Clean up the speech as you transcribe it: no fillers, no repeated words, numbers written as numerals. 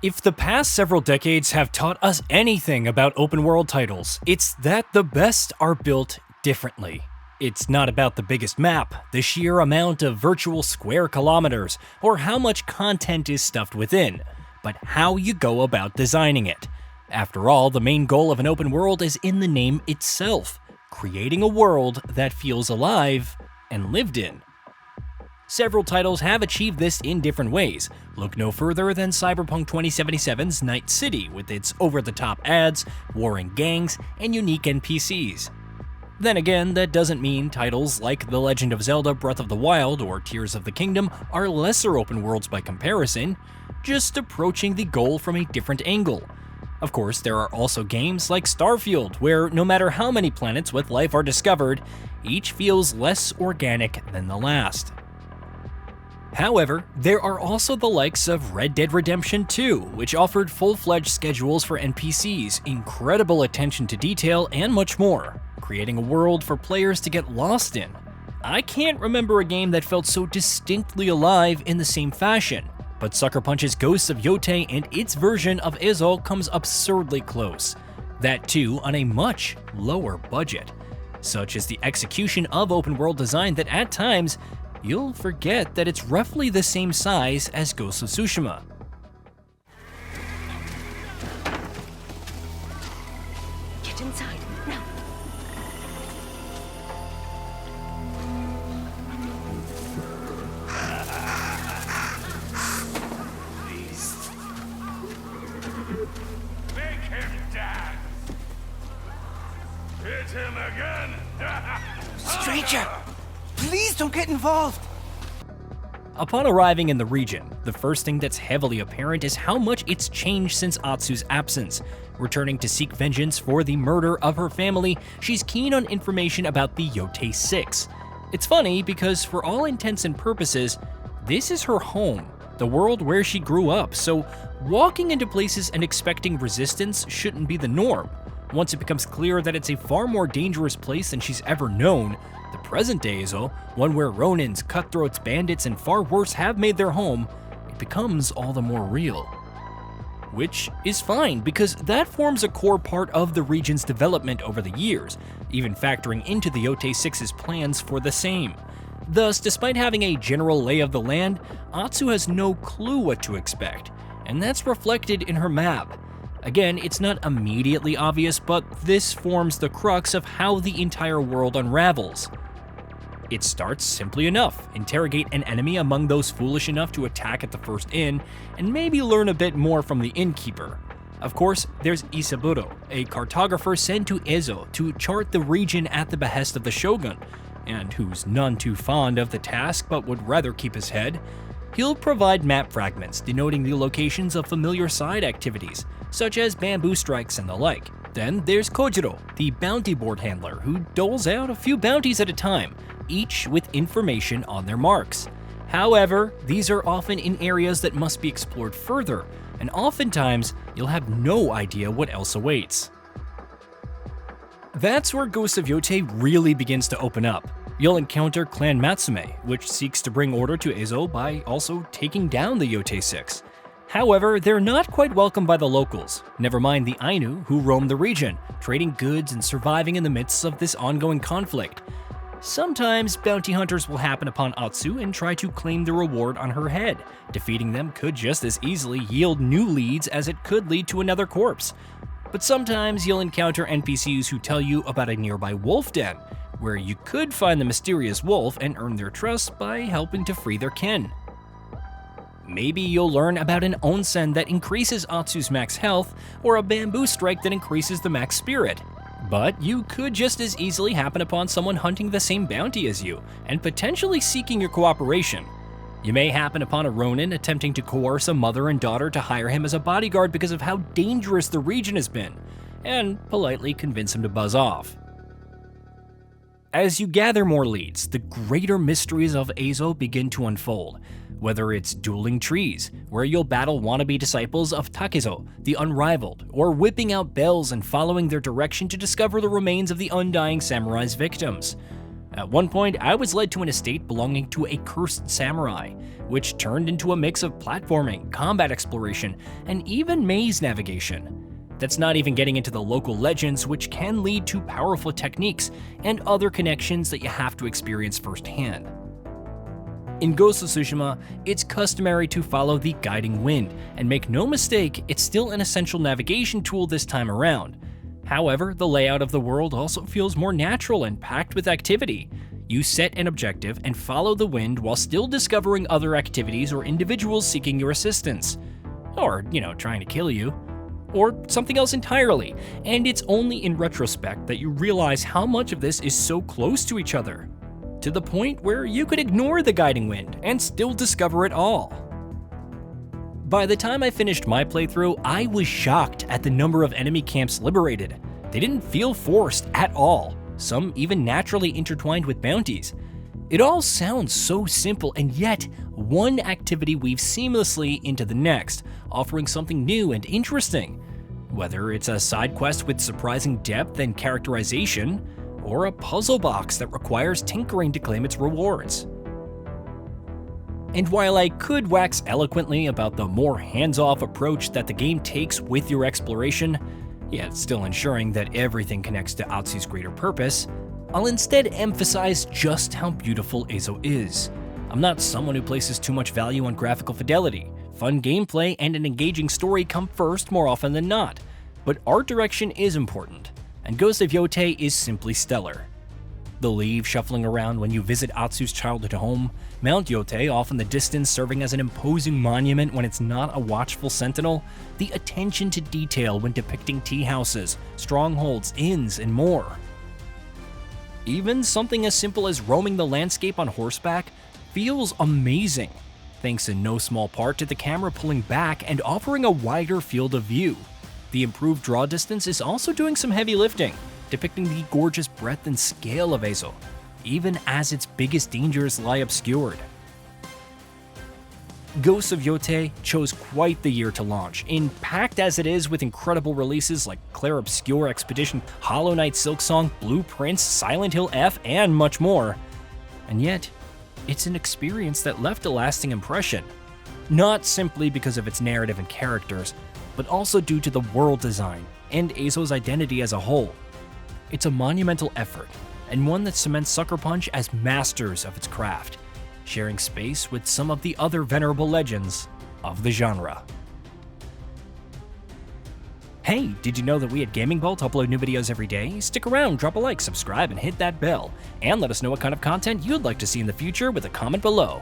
If the past several decades have taught us anything about open world titles, it's that the best are built differently. It's not about the biggest map, the sheer amount of virtual square kilometers, or how much content is stuffed within, but how you go about designing it. After all, the main goal of an open world is in the name itself, creating a world that feels alive and lived in. Several titles have achieved this in different ways. Look no further than Cyberpunk 2077's Night City with its over-the-top ads, warring gangs, and unique NPCs. Then again, that doesn't mean titles like The Legend of Zelda Breath of the Wild or Tears of the Kingdom are lesser open worlds by comparison, just approaching the goal from a different angle. Of course, there are also games like Starfield, where no matter how many planets with life are discovered, each feels less organic than the last. However, there are also the likes of Red Dead Redemption 2, which offered full-fledged schedules for NPCs, incredible attention to detail, and much more, creating a world for players to get lost in. I can't remember a game that felt so distinctly alive in the same fashion, but Sucker Punch's Ghosts of Yotei and its version of Ezo comes absurdly close. That too on a much lower budget. Such is the execution of open-world design that at times, you'll forget that it's roughly the same size as Ghost of Tsushima. Get inside, now. Make him dance! Hit him again! Stranger! Please don't get involved! Upon arriving in the region, the first thing that's heavily apparent is how much it's changed since Atsu's absence. Returning to seek vengeance for the murder of her family, she's keen on information about the Yotei 6. It's funny because for all intents and purposes, this is her home, the world where she grew up, so walking into places and expecting resistance shouldn't be the norm. Once it becomes clear that it's a far more dangerous place than she's ever known, the present day Ezo, one where Ronins, cutthroats, bandits, and far worse have made their home, it becomes all the more real. Which is fine, because that forms a core part of the region's development over the years, even factoring into the Yotei 6's plans for the same. Thus, despite having a general lay of the land, Atsu has no clue what to expect, and that's reflected in her map. Again, it's not immediately obvious, but this forms the crux of how the entire world unravels. It starts simply enough: interrogate an enemy among those foolish enough to attack at the first inn, and maybe learn a bit more from the innkeeper. Of course, there's Isaburo, a cartographer sent to Ezo to chart the region at the behest of the shogun, and who's none too fond of the task but would rather keep his head. He'll provide map fragments denoting the locations of familiar side activities, such as bamboo strikes and the like. Then there's Kojiro, the bounty board handler, who doles out a few bounties at a time, each with information on their marks. However, these are often in areas that must be explored further, and oftentimes you'll have no idea what else awaits. That's where Ghost of Yotei really begins to open up. You'll encounter Clan Matsume, which seeks to bring order to Ezo by also taking down the Yotei 6. However, they're not quite welcomed by the locals, never mind the Ainu who roam the region, trading goods and surviving in the midst of this ongoing conflict. Sometimes bounty hunters will happen upon Atsu and try to claim the reward on her head. Defeating them could just as easily yield new leads as it could lead to another corpse. But sometimes you'll encounter NPCs who tell you about a nearby wolf den, where you could find the mysterious wolf and earn their trust by helping to free their kin. Maybe you'll learn about an onsen that increases Atsu's max health, or a bamboo strike that increases the max spirit. But you could just as easily happen upon someone hunting the same bounty as you, and potentially seeking your cooperation. You may happen upon a Ronin attempting to coerce a mother and daughter to hire him as a bodyguard because of how dangerous the region has been, and politely convince him to buzz off. As you gather more leads, the greater mysteries of Ezo begin to unfold. Whether it's dueling trees, where you'll battle wannabe disciples of Takezo, the Unrivaled, or whipping out bells and following their direction to discover the remains of the undying samurai's victims. At one point, I was led to an estate belonging to a cursed samurai, which turned into a mix of platforming, combat exploration, and even maze navigation. That's not even getting into the local legends, which can lead to powerful techniques and other connections that you have to experience firsthand. In Ghost of Tsushima, it's customary to follow the guiding wind, and make no mistake, it's still an essential navigation tool this time around. However, the layout of the world also feels more natural and packed with activity. You set an objective and follow the wind while still discovering other activities or individuals seeking your assistance. Or, trying to kill you. Or something else entirely, and it's only in retrospect that you realize how much of this is so close to each other, to the point where you could ignore the guiding wind and still discover it all. By the time I finished my playthrough, I was shocked at the number of enemy camps liberated. They didn't feel forced at all, some even naturally intertwined with bounties. It all sounds so simple, and yet one activity weaves seamlessly into the next, offering something new and interesting. Whether it's a side quest with surprising depth and characterization, or a puzzle box that requires tinkering to claim its rewards. And while I could wax eloquently about the more hands-off approach that the game takes with your exploration, yet still ensuring that everything connects to Atsu's greater purpose, I'll instead emphasize just how beautiful Eizo is. I'm not someone who places too much value on graphical fidelity. Fun gameplay and an engaging story come first more often than not, but art direction is important, and Ghost of Yotei is simply stellar. The leaves shuffling around when you visit Atsu's childhood home, Mount Yotei off in the distance serving as an imposing monument when it's not a watchful sentinel, the attention to detail when depicting tea houses, strongholds, inns, and more. Even something as simple as roaming the landscape on horseback feels amazing, thanks in no small part to the camera pulling back and offering a wider field of view. The improved draw distance is also doing some heavy lifting, depicting the gorgeous breadth and scale of Eizo, even as its biggest dangers lie obscured. Ghost of Yotei chose quite the year to launch, packed as it is with incredible releases like Clair Obscur Expedition, Hollow Knight Silksong, Blue Prince, Silent Hill F, and much more. And yet, it's an experience that left a lasting impression, not simply because of its narrative and characters, but also due to the world design and Eizo's identity as a whole. It's a monumental effort, and one that cements Sucker Punch as masters of its craft, sharing space with some of the other venerable legends of the genre. Hey, did you know that we at GamingBolt upload new videos every day? Stick around, drop a like, subscribe, and hit that bell. And let us know what kind of content you'd like to see in the future with a comment below.